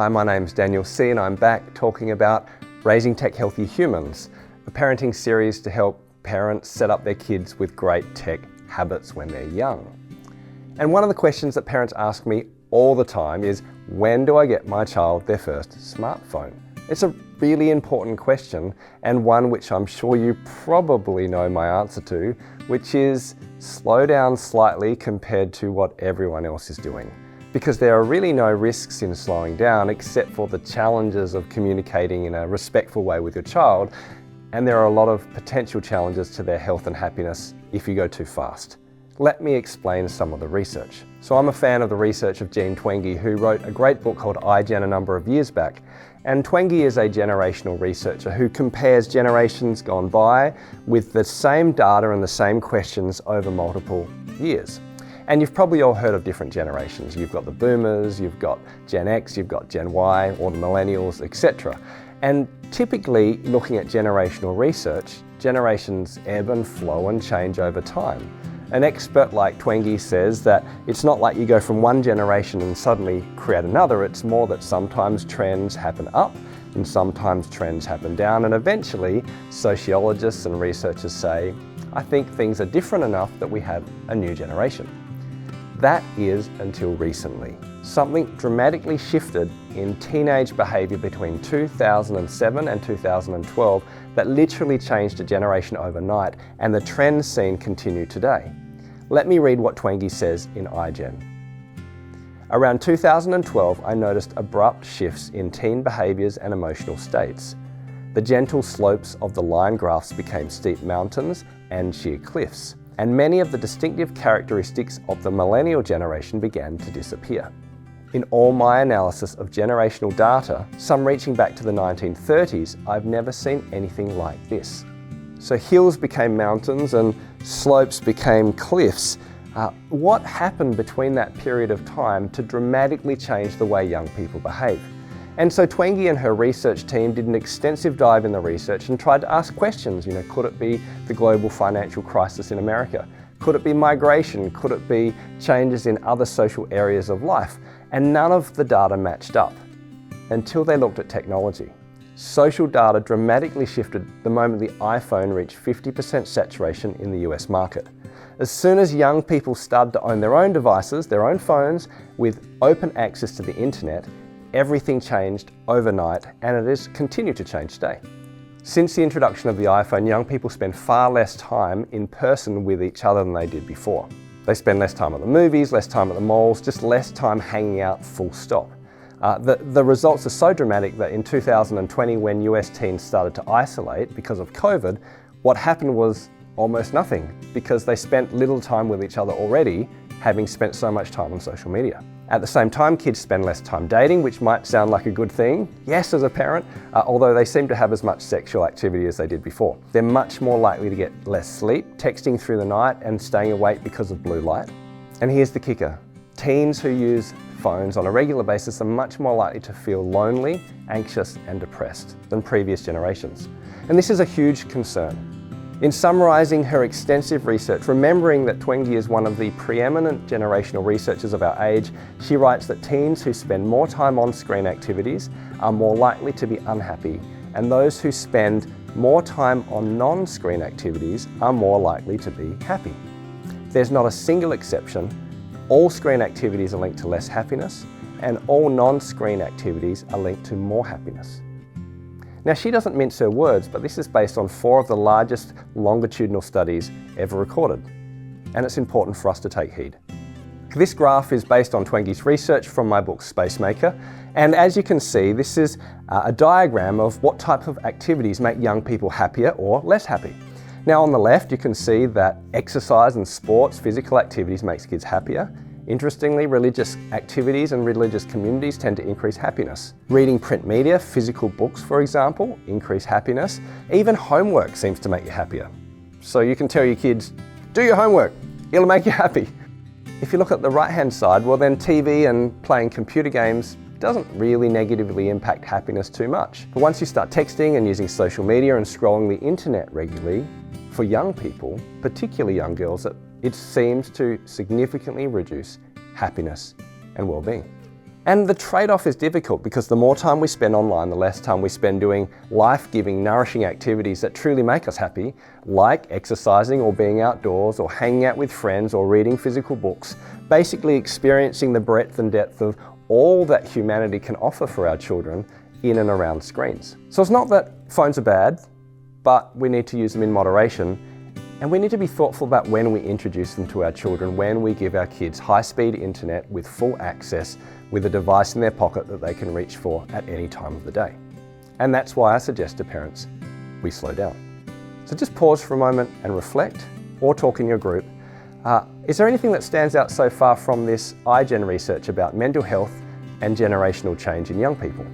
Hi, my name's Daniel C. and I'm back talking about Raising Tech Healthy Humans, a parenting series to help parents set up their kids with great tech habits when they're young. And one of the questions that parents ask me all the time is, when do I get my child their first smartphone? It's a really important question, and one which I'm sure you probably know my answer to, which is slow down slightly compared to what everyone else is doing. Because there are really no risks in slowing down except for the challenges of communicating in a respectful way with your child, and there are a lot of potential challenges to their health and happiness if you go too fast. Let me explain some of the research. So I'm a fan of the research of Jean Twenge, who wrote a great book called iGen a number of years back. And Twenge is a generational researcher who compares generations gone by with the same data and the same questions over multiple years. And you've probably all heard of different generations. You've got the boomers, you've got Gen X, you've got Gen Y, or the millennials, etc. And typically, looking at generational research, generations ebb and flow and change over time. An expert like Twenge says that it's not like you go from one generation and suddenly create another. It's more that sometimes trends happen up and sometimes trends happen down. And eventually, sociologists and researchers say, I think things are different enough that we have a new generation. That is until recently. Something dramatically shifted in teenage behaviour between 2007 and 2012 that literally changed a generation overnight, and the trends seen continue today. Let me read what Twenge says in iGen. Around 2012, I noticed abrupt shifts in teen behaviours and emotional states. The gentle slopes of the line graphs became steep mountains and sheer cliffs, and many of the distinctive characteristics of the millennial generation began to disappear. In all my analysis of generational data, some reaching back to the 1930s, I've never seen anything like this. So hills became mountains and slopes became cliffs. What happened between that period of time to dramatically change the way young people behave? And so Twenge and her research team did an extensive dive in the research and tried to ask questions. Could it be the global financial crisis in America? Could it be migration? Could it be changes in other social areas of life? And none of the data matched up until they looked at technology. Social data dramatically shifted the moment the iPhone reached 50% saturation in the US market. As soon as young people started to own their own devices, their own phones, with open access to the internet, everything changed overnight, and it has continued to change today. Since the introduction of the iPhone, young people spend far less time in person with each other than they did before. They spend less time at the movies, less time at the malls, just less time hanging out, full stop. The results are so dramatic that in 2020, when US teens started to isolate because of COVID, what happened was almost nothing, because they spent little time with each other already, having spent so much time on social media. At the same time, kids spend less time dating, which might sound like a good thing, yes, as a parent, although they seem to have as much sexual activity as they did before. They're much more likely to get less sleep, texting through the night and staying awake because of blue light. And here's the kicker. Teens who use phones on a regular basis are much more likely to feel lonely, anxious and depressed than previous generations. And this is a huge concern. In summarising her extensive research, remembering that Twenge is one of the preeminent generational researchers of our age, she writes that teens who spend more time on screen activities are more likely to be unhappy, and those who spend more time on non-screen activities are more likely to be happy. There's not a single exception. All screen activities are linked to less happiness, and all non-screen activities are linked to more happiness. Now, she doesn't mince her words, but this is based on 4 of the largest longitudinal studies ever recorded, and it's important for us to take heed. This graph is based on Twenge's research from my book Spacemaker, and as you can see, this is a diagram of what type of activities make young people happier or less happy. Now, on the left, you can see that exercise and sports, physical activities makes kids happier. Interestingly, religious activities and religious communities tend to increase happiness. Reading print media, physical books, for example, increase happiness. Even homework seems to make you happier. So you can tell your kids, do your homework, it'll make you happy. If you look at the right-hand side, well then TV and playing computer games doesn't really negatively impact happiness too much. But once you start texting and using social media and scrolling the internet regularly, for young people, particularly young girls, it seems to significantly reduce happiness and well-being. And the trade-off is difficult because the more time we spend online, the less time we spend doing life-giving, nourishing activities that truly make us happy, like exercising or being outdoors or hanging out with friends or reading physical books, basically experiencing the breadth and depth of all that humanity can offer for our children in and around screens. So it's not that phones are bad, but we need to use them in moderation, and we need to be thoughtful about when we introduce them to our children, when we give our kids high-speed internet with full access, with a device in their pocket that they can reach for at any time of the day. And that's why I suggest to parents, we slow down. So just pause for a moment and reflect, or talk in your group. Is there anything that stands out so far from this iGen research about mental health and generational change in young people?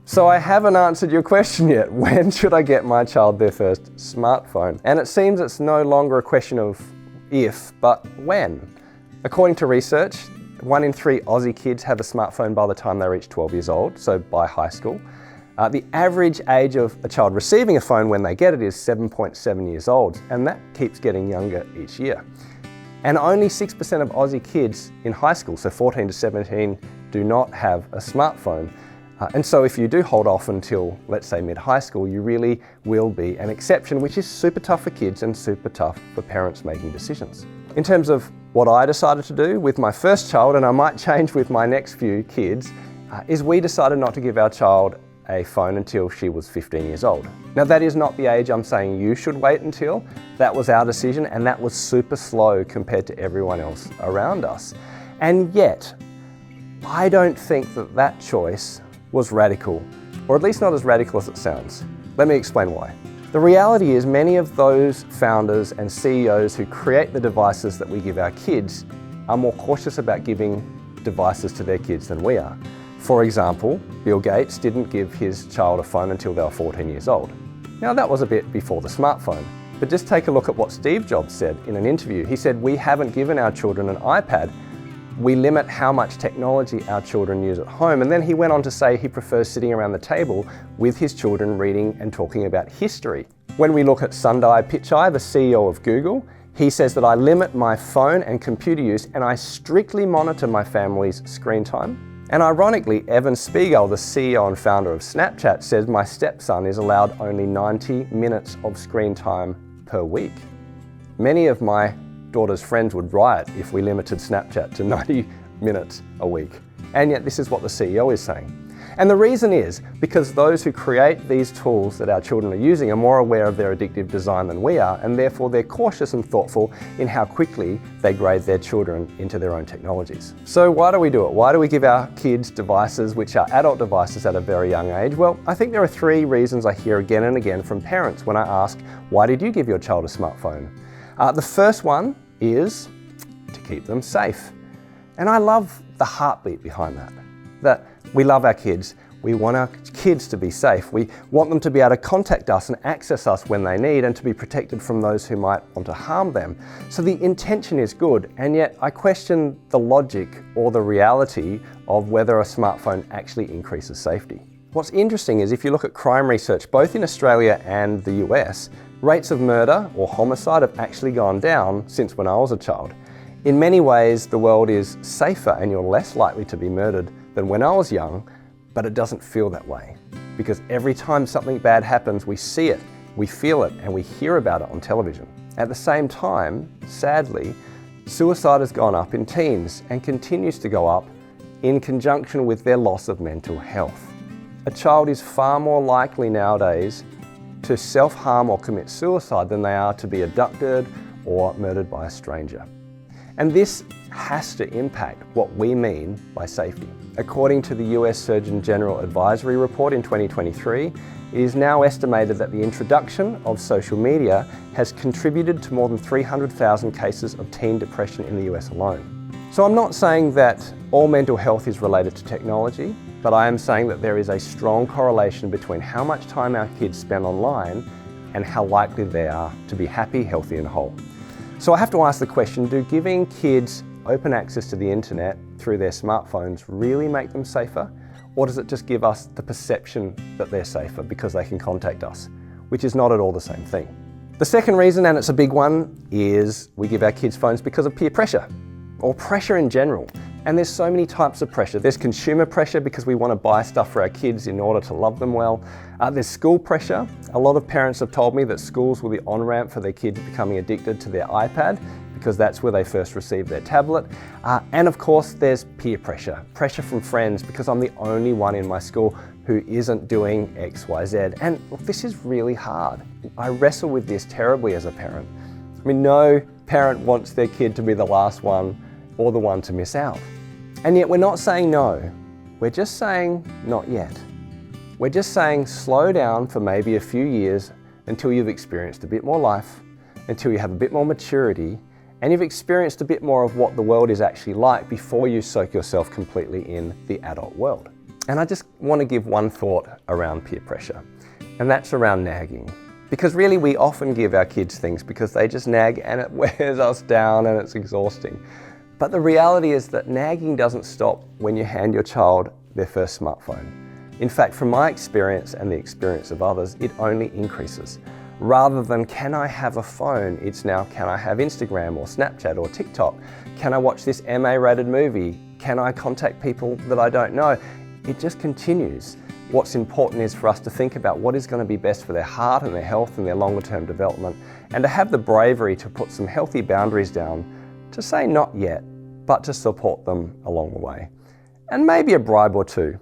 So I haven't answered your question yet. When should I get my child their first smartphone? And it seems it's no longer a question of if, but when. According to research, 1 in 3 Aussie kids have a smartphone by the time they reach 12 years old, so by high school. The average age of a child receiving a phone when they get it is 7.7 years old, and that keeps getting younger each year. And only 6% of Aussie kids in high school, so 14 to 17, do not have a smartphone. And so if you do hold off until, let's say, mid-high school, you really will be an exception, which is super tough for kids and super tough for parents making decisions. In terms of what I decided to do with my first child, and I might change with my next few kids, is we decided not to give our child a phone until she was 15 years old. Now that is not the age I'm saying you should wait until. That was our decision, and that was super slow compared to everyone else around us. And yet, I don't think that that choice was radical, or at least not as radical as it sounds. Let me explain why. The reality is many of those founders and CEOs who create the devices that we give our kids are more cautious about giving devices to their kids than we are. For example, Bill Gates didn't give his child a phone until they were 14 years old. Now that was a bit before the smartphone, but just take a look at what Steve Jobs said in an interview. He said, "We haven't given our children an iPad. We limit how much technology our children use at home." And then he went on to say he prefers sitting around the table with his children reading and talking about history. When we look at Sundar Pichai, the CEO of Google, he says that I limit my phone and computer use and I strictly monitor my family's screen time. And ironically, Evan Spiegel, the CEO and founder of Snapchat, says my stepson is allowed only 90 minutes of screen time per week. Many of my daughter's friends would riot if we limited Snapchat to 90 minutes a week. And yet this is what the CEO is saying. And the reason is because those who create these tools that our children are using are more aware of their addictive design than we are, and therefore they're cautious and thoughtful in how quickly they grade their children into their own technologies. So why do we do it? Why do we give our kids devices which are adult devices at a very young age? Well, I think there are 3 reasons I hear again and again from parents when I ask, why did you give your child a smartphone? The first one is to keep them safe. And I love the heartbeat behind that. That we love our kids, we want our kids to be safe, we want them to be able to contact us and access us when they need and to be protected from those who might want to harm them. So the intention is good, and yet I question the logic or the reality of whether a smartphone actually increases safety. What's interesting is if you look at crime research, both in Australia and the US, rates of murder or homicide have actually gone down since when I was a child. In many ways, the world is safer and you're less likely to be murdered than when I was young, but it doesn't feel that way. Because every time something bad happens, we see it, we feel it, and we hear about it on television. At the same time, sadly, suicide has gone up in teens and continues to go up in conjunction with their loss of mental health. A child is far more likely nowadays to self-harm or commit suicide than they are to be abducted or murdered by a stranger. And this has to impact what we mean by safety. According to the US Surgeon General Advisory Report in 2023, it is now estimated that the introduction of social media has contributed to more than 300,000 cases of teen depression in the US alone. So I'm not saying that all mental health is related to technology, but I am saying that there is a strong correlation between how much time our kids spend online and how likely they are to be happy, healthy and whole. So I have to ask the question, do giving kids open access to the internet through their smartphones really make them safer? Or does it just give us the perception that they're safer because they can contact us, which is not at all the same thing. The second reason, and it's a big one, is we give our kids phones because of peer pressure or pressure in general. And there's so many types of pressure. There's consumer pressure because we want to buy stuff for our kids in order to love them well. There's school pressure. A lot of parents have told me that schools will be on-ramp for their kids becoming addicted to their iPad because that's where they first receive their tablet. And of course, there's peer pressure. Pressure from friends because I'm the only one in my school who isn't doing X, Y, Z. And look, this is really hard. I wrestle with this terribly as a parent. I mean, no parent wants their kid to be the last one or the one to miss out. And yet we're not saying no, we're just saying not yet. We're just saying slow down for maybe a few years until you've experienced a bit more life, until you have a bit more maturity, and you've experienced a bit more of what the world is actually like before you soak yourself completely in the adult world. And I just want to give one thought around peer pressure, and that's around nagging. Because really we often give our kids things because they just nag and it wears us down and it's exhausting. But the reality is that nagging doesn't stop when you hand your child their first smartphone. In fact, from my experience and the experience of others, it only increases. Rather than can I have a phone, it's now can I have Instagram or Snapchat or TikTok? Can I watch this MA-rated movie? Can I contact people that I don't know? It just continues. What's important is for us to think about what is going to be best for their heart and their health and their longer term development, and to have the bravery to put some healthy boundaries down to say not yet, but to support them along the way. And maybe a bribe or two.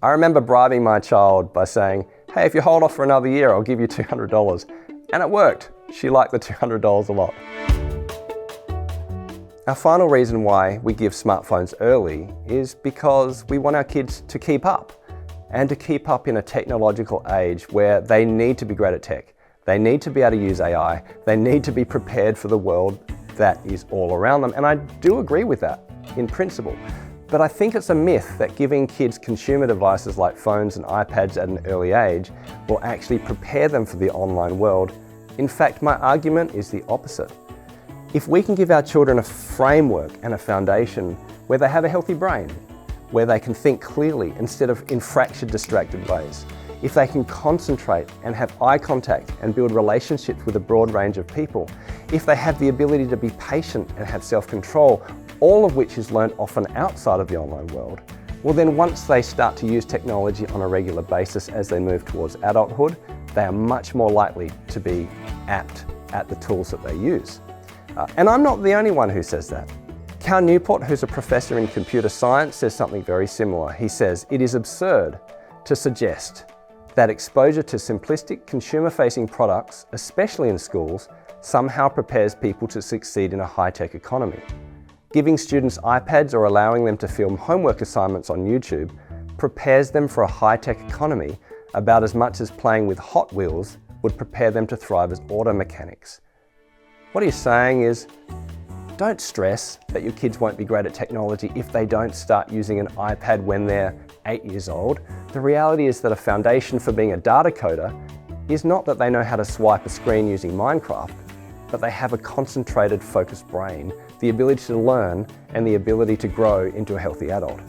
I remember bribing my child by saying, hey, if you hold off for another year, I'll give you $200. And it worked. She liked the $200 a lot. Our final reason why we give smartphones early is because we want our kids to keep up, and to keep up in a technological age where they need to be great at tech. They need to be able to use AI. They need to be prepared for the world that is all around them. And I do agree with that in principle. But I think it's a myth that giving kids consumer devices like phones and iPads at an early age will actually prepare them for the online world. In fact, my argument is the opposite. If we can give our children a framework and a foundation where they have a healthy brain, where they can think clearly instead of in fractured, distracted ways, if they can concentrate and have eye contact and build relationships with a broad range of people, if they have the ability to be patient and have self-control, all of which is learned often outside of the online world, well then once they start to use technology on a regular basis as they move towards adulthood, they are much more likely to be apt at the tools that they use. And I'm not the only one who says that. Cal Newport, who's a professor in computer science, says something very similar. He says, it is absurd to suggest that exposure to simplistic consumer-facing products, especially in schools, somehow prepares people to succeed in a high-tech economy. Giving students iPads or allowing them to film homework assignments on YouTube prepares them for a high-tech economy about as much as playing with Hot Wheels would prepare them to thrive as auto mechanics. What he's saying is, don't stress that your kids won't be great at technology if they don't start using an iPad when they're 8 years old. The reality is that a foundation for being a data coder is not that they know how to swipe a screen using Minecraft, but they have a concentrated, focused brain, the ability to learn, and the ability to grow into a healthy adult.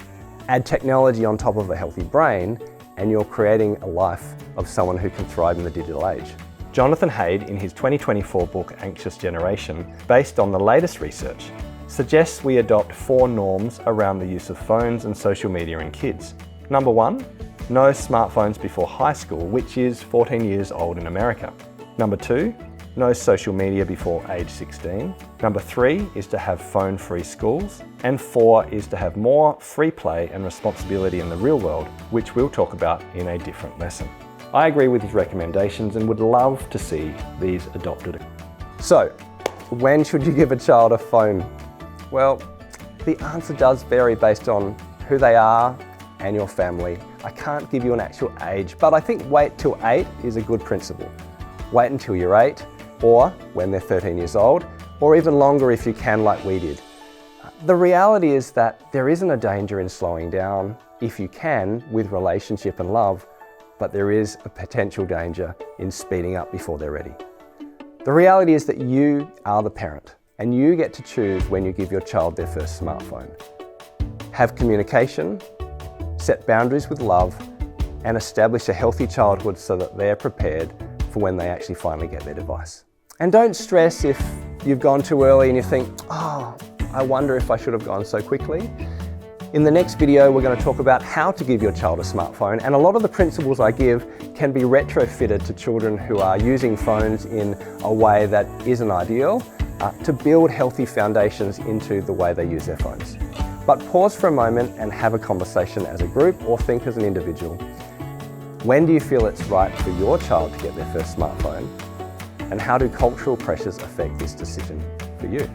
Add technology on top of a healthy brain, and you're creating a life of someone who can thrive in the digital age. Jonathan Haidt, in his 2024 book Anxious Generation, based on the latest research, suggests we adopt 4 norms around the use of phones and social media in kids. Number 1, no smartphones before high school, which is 14 years old in America. Number 2, no social media before age 16. Number 3 is to have phone-free schools. And 4 is to have more free play and responsibility in the real world, which we'll talk about in a different lesson. I agree with his recommendations and would love to see these adopted. So, when should you give a child a phone? Well, the answer does vary based on who they are and your family. I can't give you an actual age, but I think wait till 8 is a good principle. Wait until you're 8, or when they're 13 years old, or even longer if you can, like we did. The reality is that there isn't a danger in slowing down if you can with relationship and love, but there is a potential danger in speeding up before they're ready. The reality is that you are the parent, and you get to choose when you give your child their first smartphone. Have communication, set boundaries with love, and establish a healthy childhood so that they're prepared for when they actually finally get their device. And don't stress if you've gone too early and you think, oh, I wonder if I should have gone so quickly. In the next video, we're going to talk about how to give your child a smartphone, and a lot of the principles I give can be retrofitted to children who are using phones in a way that isn't ideal to build healthy foundations into the way they use their phones. But pause for a moment and have a conversation as a group or think as an individual. When do you feel it's right for your child to get their first smartphone? And how do cultural pressures affect this decision for you?